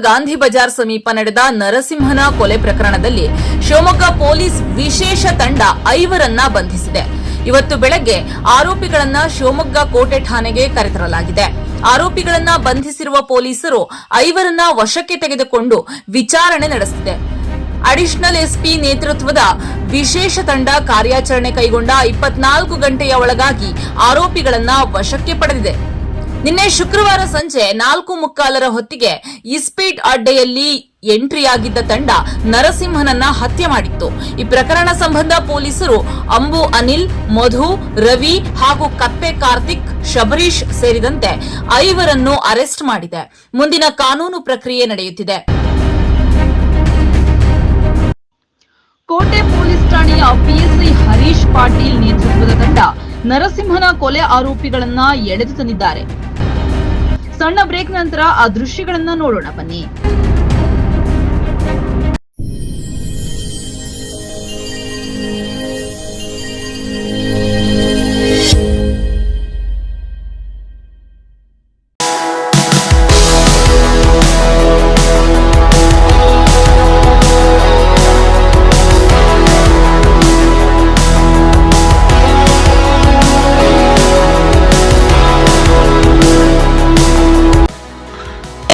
ಗಾಂಧಿ ಬಜಾರ್ ಸಮೀಪ ನಡೆದ ನರಸಿಂಹನ ಕೊಲೆ ಪ್ರಕರಣದಲ್ಲಿ ಶಿವಮೊಗ್ಗ ಪೊಲೀಸ್ ವಿಶೇಷ ತಂಡ 5ರನ್ನ ಬಂಧಿಸಿದೆ. ಇವತ್ತು ಬೆಳಗ್ಗೆ ಆರೋಪಿಗಳನ್ನ ಶಿವಮೊಗ್ಗ ಕೋಟೆ ಠಾಣೆಗೆ ಕರೆತರಲಾಗಿದೆ. ಆರೋಪಿಗಳನ್ನ ಬಂಧಿಸಿರುವ ಪೊಲೀಸರು 5ರನ್ನ ವಶಕ್ಕೆ ತೆಗೆದುಕೊಂಡು ವಿಚಾರಣೆ ನಡೆಸಿದೆ. ಅಡಿಷನಲ್ ಎಸ್ಪಿ ನೇತೃತ್ವದ ವಿಶೇಷ ತಂಡ ಕಾರ್ಯಾಚರಣೆ ಕೈಗೊಂಡ 24 ಗಂಟೆಯ ಒಳಗಾಗಿ ಆರೋಪಿಗಳನ್ನ ವಶಕ್ಕೆ ಪಡೆದಿದೆ. ನಿನ್ನೆ ಶುಕ್ರವಾರ ಸಂಜೆ 4:45 ಹೊತ್ತಿಗೆ ಇಸ್ಪೀಟ್ ಅಡ್ಡೆಯಲ್ಲಿ ಎಂಟ್ರಿಯಾಗಿದ್ದ ತಂಡ ನರಸಿಂಹನನ್ನ ಹತ್ಯೆ ಮಾಡಿತ್ತು. ಈ ಪ್ರಕರಣ ಸಂಬಂಧ ಪೊಲೀಸರು ಅಂಬು ಅನಿಲ್, ಮಧು, ರವಿ ಹಾಗೂ ಕಪ್ಪೆ ಕಾರ್ತಿಕ್, ಶಬರೀಶ್ ಸೇರಿದಂತೆ 5ರನ್ನು ಅರೆಸ್ಟ್ ಮಾಡಿದೆ. ಮುಂದಿನ ಕಾನೂನು ಪ್ರಕ್ರಿಯೆ ನಡೆಯುತ್ತಿದೆ. ಕೋಟೆ ಪೊಲೀಸ್ ಠಾಣೆಯ ಪಿಎಸ್ಐ ಹರೀಶ್ ಪಾಟೀಲ್ ನೇತೃತ್ವದ ತಂಡ ನರಸಿಂಹನ ಕೊಲೆ ಆರೋಪಿಗಳನ್ನ ಎಳೆದು ತಂದಿದ್ದಾರೆ. ಸಣ್ಣ ಬ್ರೇಕ್ ನಂತರ ಆ ದೃಶ್ಯಗಳನ್ನ ನೋಡೋಣ ಬನ್ನಿ.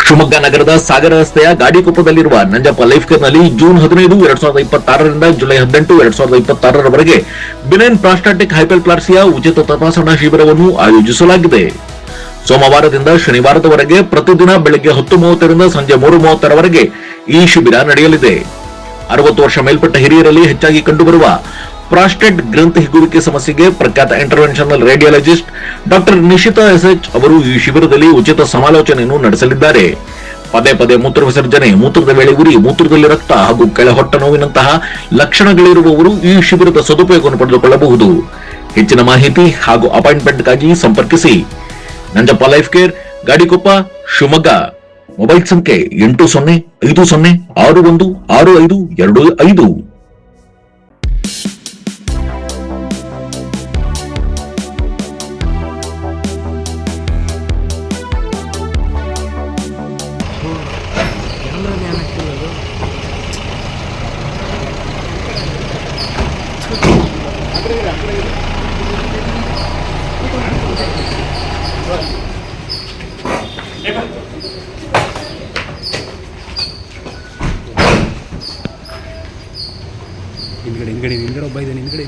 ಶಿವಮೊಗ್ಗ ನಗರದ ಸಾಗರ ರಸ್ತೆಯ ಗಾಡಿಕೊಪ್ಪದಲ್ಲಿರುವ ನಂಜಪ್ಪ ಲೈಫ್ ಕೇರ್ನಲ್ಲಿ ಜೂನ್ 15, 2026ರಿಂದ ಜುಲೈ 18, 2026ರವರೆಗೆ ಬಿನೈನ್ ಪ್ರಾಸ್ಟಾಟಿಕ್ ಹೈಪರ್ಪ್ಲಾಸಿಯಾ ಉಚಿತ ತಪಾಸಣಾ ಶಿಬಿರವನ್ನು ಆಯೋಜಿಸಲಾಗಿದೆ. ಸೋಮವಾರದಿಂದ ಶನಿವಾರದವರೆಗೆ ಪ್ರತಿದಿನ ಬೆಳಗ್ಗೆ 10:30ರಿಂದ ಸಂಜೆ 3:30ರವರೆಗೆ ಈ ಶಿಬಿರ ನಡೆಯಲಿದೆ. 60 ವರ್ಷ ಮೇಲ್ಪಟ್ಟ ಹಿರಿಯರಲ್ಲಿ ಹೆಚ್ಚಾಗಿ ಕಂಡುಬರುವ ಪ್ರಾಸ್ಟೇಟ್ ಗ್ರಂಥಿ ಹಿಗ್ಗುವಿಕೆ ಸಮಸ್ಯೆಗೆ ಪ್ರಖ್ಯಾತ interventional radiologist doctor Nishita SH ಅವರು ಈ ಶಿಬಿರದಲ್ಲಿ ಉಚಿತ ಸಮಾಲೋಚನೆಯನ್ನು ನಡೆಸಲಿದ್ದಾರೆ. ಪದೇ ಪದೇ ಮೂತ್ರ ವಿಸರ್ಜನೆ, ಮೂತ್ರದ ವೇಳೆ ಉರಿ, ಮೂತ್ರದಲ್ಲಿ ರಕ್ತ ಹಾಗೂ ಕೆಳ ಹೊಟ್ಟೆ ನೋವಿನಂತಹ ಲಕ್ಷಣಗಳಿರುವವರು ಈ ಶಿಬಿರದ ಸದುಪಯೋಗವನ್ನು ಪಡೆದುಕೊಳ್ಳಬಹುದು. ಹೆಚ್ಚಿನ ಮಾಹಿತಿ ಹಾಗೂ ಅಪಾಯಿಂಟ್ಮೆಂಟ್ಗಾಗಿ ಸಂಪರ್ಕಿಸಿ Nanjappa life care, Gadikoppa, Shivamogga. Mobile ಸಂಖ್ಯೆ 8050616525. ಹಿಂದ್ಗಡೆ ಒಬ್ಬ ಇದ್ದಾನೆ. ಹಿಂದ್ಗಡೆ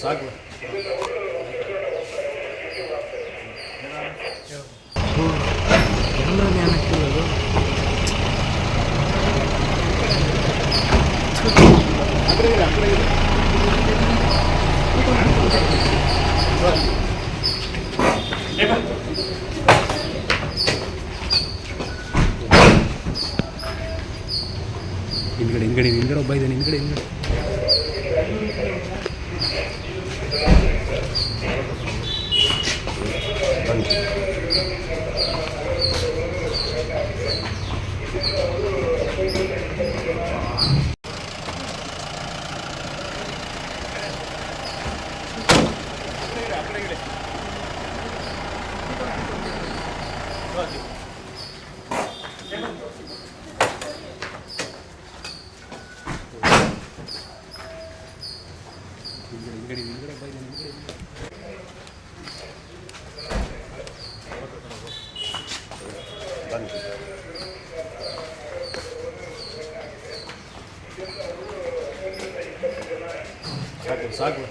ಸಾಕು ಹಿಂದ್ಗಡೆ ಒಬ್ಬ ಇದ್ದಾನೆ. ಹಿಂದ್ಗಡೆ ಸಾಕು